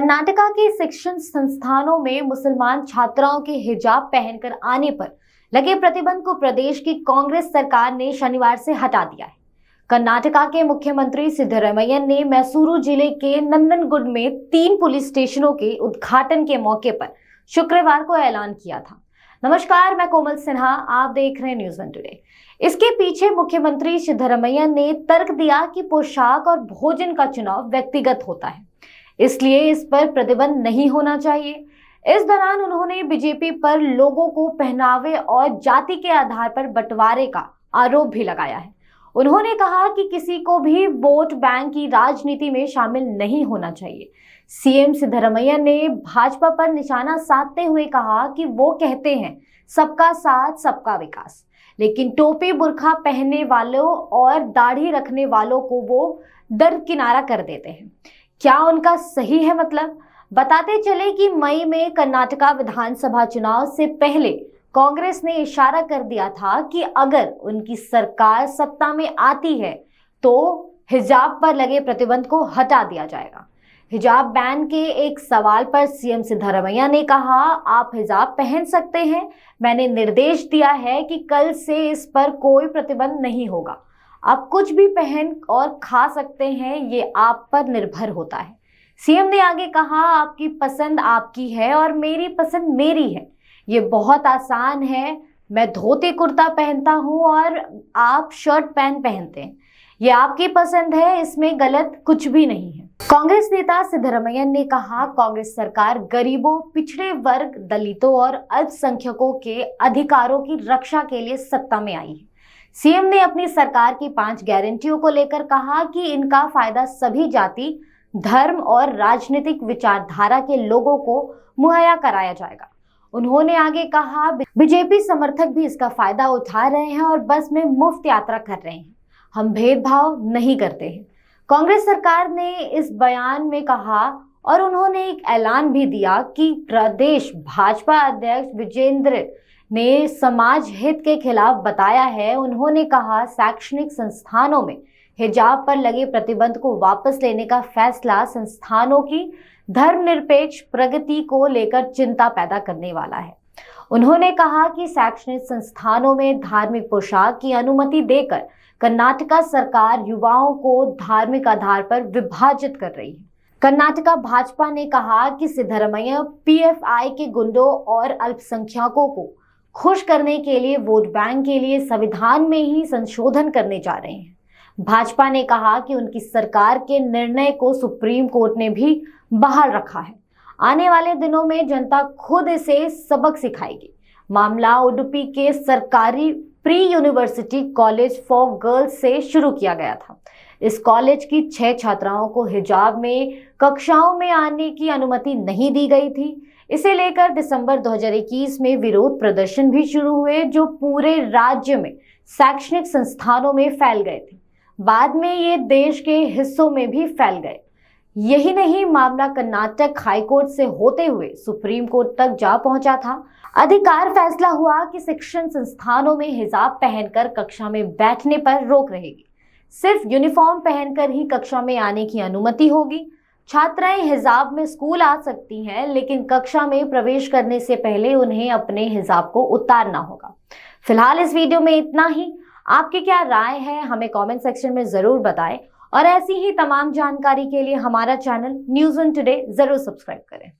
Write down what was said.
कर्नाटका के शिक्षण संस्थानों में मुसलमान छात्राओं के हिजाब पहनकर आने पर लगे प्रतिबंध को प्रदेश की कांग्रेस सरकार ने शनिवार से हटा दिया है। कर्नाटका के मुख्यमंत्री सिद्धरमैया ने मैसूरू जिले के नंदनगुड में 3 पुलिस स्टेशनों के उद्घाटन के मौके पर शुक्रवार को ऐलान किया था। नमस्कार, मैं कोमल सिन्हा, आप देख रहे हैं न्यूज़ वन टुडे। इसके पीछे मुख्यमंत्री सिद्धरमैया ने तर्क दिया कि पोशाक और भोजन का चुनाव व्यक्तिगत होता है, इसलिए इस पर प्रतिबंध नहीं होना चाहिए। इस दौरान उन्होंने बीजेपी पर लोगों को पहनावे और जाति के आधार पर बंटवारे का आरोप भी लगाया है। उन्होंने कहा कि किसी को भी वोट बैंक की राजनीति में शामिल नहीं होना चाहिए। सीएम सिद्धरमैया ने भाजपा पर निशाना साधते हुए कहा कि वो कहते हैं सबका साथ सबका विकास, लेकिन टोपी बुर्खा पहनने वालों और दाढ़ी रखने वालों को वो दरकिनारा कर देते हैं। क्या उनका सही है मतलब? बताते चले कि मई में कर्नाटका विधानसभा चुनाव से पहले कांग्रेस ने इशारा कर दिया था कि अगर उनकी सरकार सत्ता में आती है तो हिजाब पर लगे प्रतिबंध को हटा दिया जाएगा। हिजाब बैन के एक सवाल पर सीएम सिद्धरमैया ने कहा, आप हिजाब पहन सकते हैं, मैंने निर्देश दिया है कि कल से इस पर कोई प्रतिबंध नहीं होगा। आप कुछ भी पहन और खा सकते हैं, ये आप पर निर्भर होता है। सीएम ने आगे कहा, आपकी पसंद आपकी है और मेरी पसंद मेरी है। ये बहुत आसान है, मैं धोती कुर्ता पहनता हूँ और आप शर्ट पैंट पहनते हैं। ये आपकी पसंद है, इसमें गलत कुछ भी नहीं है। कांग्रेस नेता सिद्धरमैया ने कहा, कांग्रेस सरकार गरीबों, पिछड़े वर्ग, दलितों और अल्पसंख्यकों के अधिकारों की रक्षा के लिए सत्ता में आई है। सीएम ने अपनी सरकार की 5 गारंटियों को लेकर कहा कि इनका फायदा सभी जाति, धर्म और राजनीतिक विचारधारा के लोगों को मुहैया कराया जाएगा। उन्होंने आगे कहा, बीजेपी समर्थक भी इसका फायदा उठा रहे हैं और बस में मुफ्त यात्रा कर रहे हैं। हम भेदभाव नहीं करते हैं, कांग्रेस सरकार ने इस बयान में कहा। और उन्होंने एक ऐलान भी दिया कि प्रदेश भाजपा अध्यक्ष विजेंद्र ने समाज हित के खिलाफ बताया है। उन्होंने कहा, शैक्षणिक संस्थानों में हिजाब पर लगे प्रतिबंध को वापस लेने का फैसला संस्थानों की धर्मनिरपेक्ष प्रगति को लेकर चिंता पैदा करने वाला है। उन्होंने कहा कि शैक्षणिक संस्थानों में धार्मिक पोशाक की अनुमति देकर कर्नाटका सरकार युवाओं को धार्मिक आधार पर विभाजित कर रही है। कर्नाटका भाजपा ने कहा कि सिद्धरमैया पीएफआई के गुंडों और अल्पसंख्यकों को खुश करने के लिए वोट बैंक के लिए संविधान में ही संशोधन करने जा रहे हैं। भाजपा ने कहा कि उनकी सरकार के निर्णय को सुप्रीम कोर्ट ने भी बहाल रखा है। आने वाले दिनों में जनता खुद इसे सबक सिखाएगी। मामला उडुपी के सरकारी pre university college for girls से शुरू किया गया था। इस कॉलेज की 6 छात्राओं को हिजाब में कक्षाओं में आने की अनुमति नहीं दी गई थी। इसे लेकर दिसंबर 2021 में विरोध प्रदर्शन भी शुरू हुए, जो पूरे राज्य में शैक्षणिक संस्थानों में फैल गए थे। बाद में ये देश के हिस्सों में भी फैल गए। यही नहीं, मामला कर्नाटक हाईकोर्ट से होते हुए सुप्रीम कोर्ट तक जा पहुंचा था। अधिकार फैसला हुआ कि शिक्षण संस्थानों में हिजाब पहनकर कक्षा में बैठने पर रोक रहेगी। सिर्फ यूनिफॉर्म पहनकर ही कक्षा में आने की अनुमति होगी। छात्राएं हिजाब में स्कूल आ सकती हैं, लेकिन कक्षा में प्रवेश करने से पहले उन्हें अपने हिजाब को उतारना होगा। फिलहाल इस वीडियो में इतना ही। आपकी क्या राय है, हमें कमेंट सेक्शन में जरूर बताएं और ऐसी ही तमाम जानकारी के लिए हमारा चैनल न्यूज़ वन टुडे जरूर सब्सक्राइब करें।